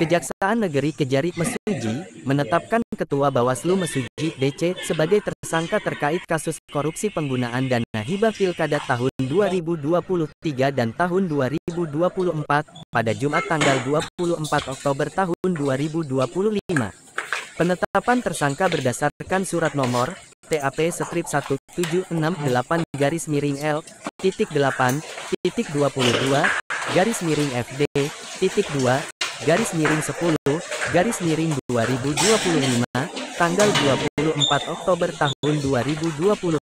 Kejaksaan Negeri Kejari Mesuji menetapkan Ketua Bawaslu Mesuji DC sebagai tersangka terkait kasus korupsi penggunaan dana hibah Pilkada tahun 2023 dan tahun 2024 pada Jumat tanggal 24 Oktober tahun 2025. Penetapan tersangka berdasarkan surat nomor TAP strip 1768-L-2-10-10/2025 tanggal 24 Oktober tahun 2025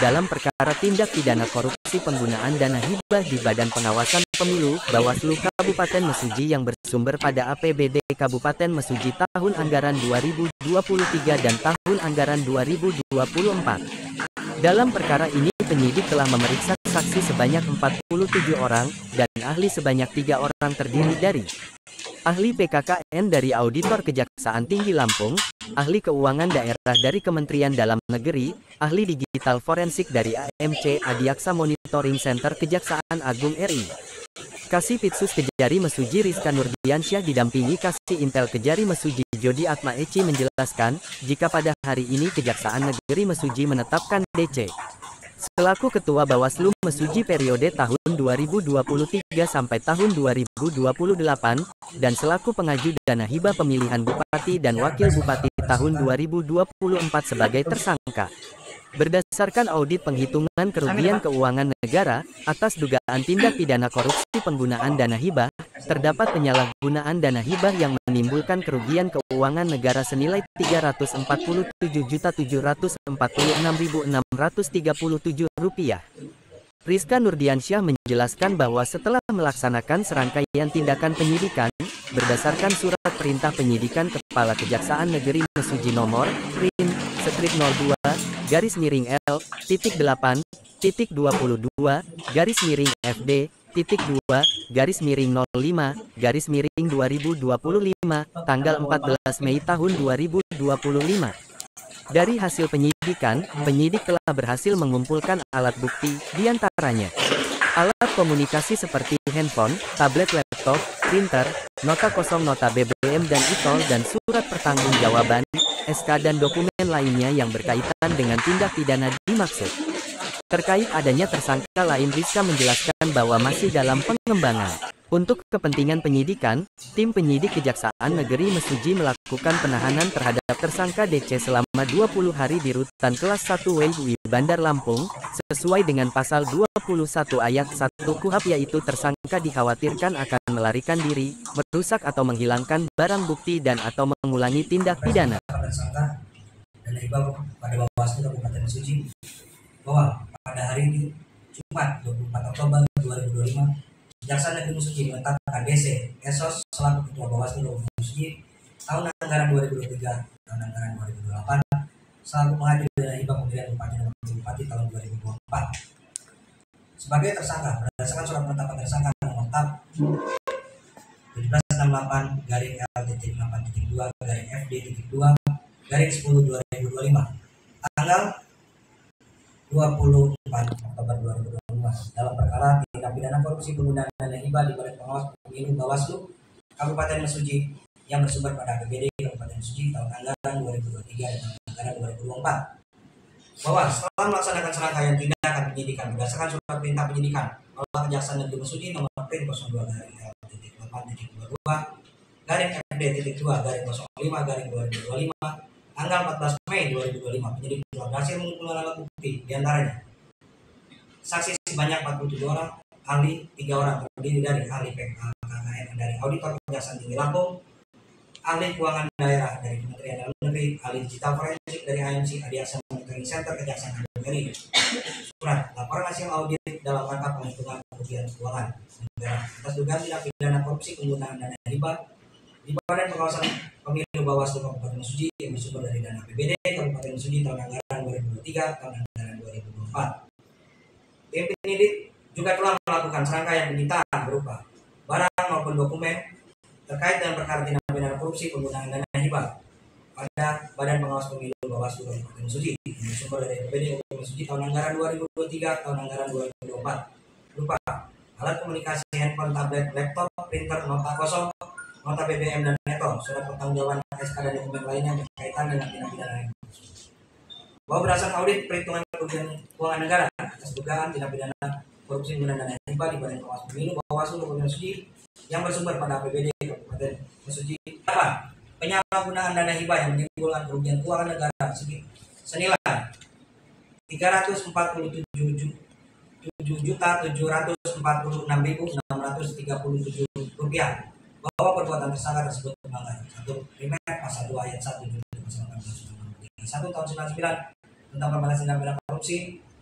dalam perkara tindak pidana korupsi penggunaan dana hibah di Badan Pengawasan Pemilu Bawaslu Kabupaten Mesuji yang bersumber pada APBD Kabupaten Mesuji tahun anggaran 2023 dan tahun anggaran 2024. Dalam perkara ini penyidik telah memeriksa saksi sebanyak 47 orang dan ahli sebanyak 3 orang terdiri dari ahli PKKN dari Auditor Kejaksaan Tinggi Lampung, ahli keuangan daerah dari Kementerian Dalam Negeri, ahli digital forensik dari AMC Adiaksa Monitoring Center Kejaksaan Agung RI. Kasih Pitsus Kejari Mesuji Rizka Nurdiansyah didampingi Kasih Intel Kejari Mesuji Jody Atma Eci menjelaskan, jika pada hari ini Kejaksaan Negeri Mesuji menetapkan DC selaku Ketua Bawaslu Mesuji periode tahun 2023 sampai tahun 2028, dan selaku pengaju dana hibah pemilihan Bupati dan Wakil Bupati tahun 2024 sebagai tersangka. Berdasarkan audit penghitungan kerugian keuangan negara, atas dugaan tindak pidana korupsi penggunaan dana hibah, terdapat penyalahgunaan dana hibah yang menimbulkan kerugian keuangan negara senilai Rp347.746.637. Rizka Nurdiansyah menjelaskan bahwa setelah melaksanakan serangkaian tindakan penyidikan, berdasarkan surat perintah penyidikan Kepala Kejaksaan Negeri Mesuji nomor PRIN strip 02-8-8-2-05-05-2025 tanggal 14 Mei tahun 2025. Dari hasil penyidikan, penyidik telah berhasil mengumpulkan alat bukti, diantaranya alat komunikasi seperti handphone, tablet laptop, printer, nota kosong nota BBM dan e-tol dan surat pertanggungjawaban, SK dan dokumen lainnya yang berkaitan dengan tindak pidana dimaksud. Terkait adanya tersangka lain, Rizka menjelaskan bahwa masih dalam pengembangan. Untuk kepentingan penyidikan, tim penyidik Kejaksaan Negeri Mesuji melakukan penahanan terhadap tersangka DC selama 20 hari di Rutan Kelas 1 WI Bandar Lampung, sesuai dengan pasal 21 ayat 1 KUHP, yaitu tersangka dikhawatirkan akan melarikan diri, merusak atau menghilangkan barang bukti dan atau mengulangi tindak pidana. Tersangka dana hibah pada Bawaslu Kabupaten Mesuji bahwa pada hari ini Jumat 24 Oktober 2025 Kejaksaan Negeri Mesuji menetapkan DC Esos selaku Ketua Bawaslu Kabupaten Mesuji tahun anggaran 2023 tahun anggaran 2028 selaku pengaju dana hibah pemilihan Bupati dan Wakil Bupati tahun 2024 sebagai tersangka berdasarkan surat penetapan tersangka nomor TAP 1768-8.2-FD.2-10/2025 tanggal 24 Oktober 2025 dalam perkara tindak pidana korupsi penggunaan dana hibah di Badan Pengawas Pemilu Bawaslu Kabupaten Mesuji yang bersumber pada APBD Kabupaten Mesuji tahun anggaran 2023 dan tahun anggaran 2024. Bahwa setelah melaksanakan serangkaian tindakan penyidikan berdasarkan surat perintah penyidikan oleh Kejaksaan Negeri Mesuji nomor PRIN 02-8.2-FD.2-05-2025 tanggal 14 Mei 2025, penyidik telah berhasil mengumpulkan alat bukti, diantaranya saksi sebanyak 47 orang, ahli 3 orang terdiri dari ahli PKKN dari Auditor Kejaksaan Tinggi Lampung, ahli keuangan daerah dari Kementerian Dalam Negeri, ahli digital forensik dari AMC Adiaksa Monitoring Center Kejaksaan Agung RI, surat laporan hasil audit dalam rangka penghitungan kerugian keuangan negara atas dugaan tindak pidana korupsi penggunaan dana hibah di Badan Pengawasan Pemilu Bawaslu Kabupaten Mesuji yang bersumber dari dana APBD Kabupaten Mesuji tahun anggaran 2023 tahun anggaran 2024. Tim penyidik juga telah melakukan serangkaian penyitaan berupa barang maupun dokumen terkait dengan perkara tindak pidana korupsi penggunaan dana hibah pada Badan Pengawas Pemilu Bawaslu Kabupaten Mesuji yang bersumber dari APBD Kabupaten Mesuji tahun anggaran 2023 tahun anggaran 2024 berupa alat komunikasi handphone, tablet, laptop, printer, nota kosong, nota BBM dan neto, surat pertanggungjawaban SK dan dokumen lainnya yang berkaitan dengan tindak pidana yang bahwa berdasarkan audit perhitungan kerugian keuangan negara atas dugaan tindak pidana korupsi penggunaan dana hibah di Badan Pengawas Pemilu Bawaslu Kabupaten Mesuji yang bersumber pada APBD Kabupaten Mesuji. 8. Penyalahgunaan dana hibah yang menimbulkan kerugian keuangan negara senilai 347.746.637 rupiah, bahwa perbuatan tersangka tersebut melanggar 1. Primer pasal 2 ayat 1 Junto Pasal 18 tahun 99 tentang pemberantasan tindak pidana korupsi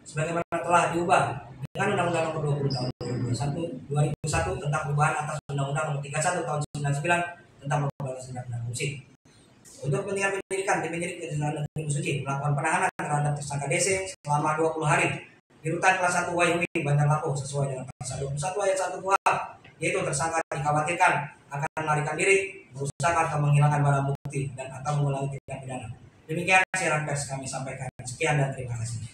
sebagaimana telah diubah dengan Undang-Undang Nomor 20 Tahun 2001 tentang perubahan atas Undang-Undang Nomor 31 Tahun 99 tentang pemberantasan tindak pidana korupsi. Untuk kepentingan penyidikan, tim penyidik Kejaksaan Negeri Mesuji melakukan penahanan terhadap tersangka DC selama 20 hari di rutan kelas 1 Waihui, Bandar Lampung sesuai dengan pasal 21 ayat 1 KUHP, yaitu tersangka dikhawatirkan akan melarikan diri, merusak atau menghilangkan barang bukti dan atau mengulangi tindak pidana. Demikian siaran pers kami sampaikan. Sekian dan terima kasih.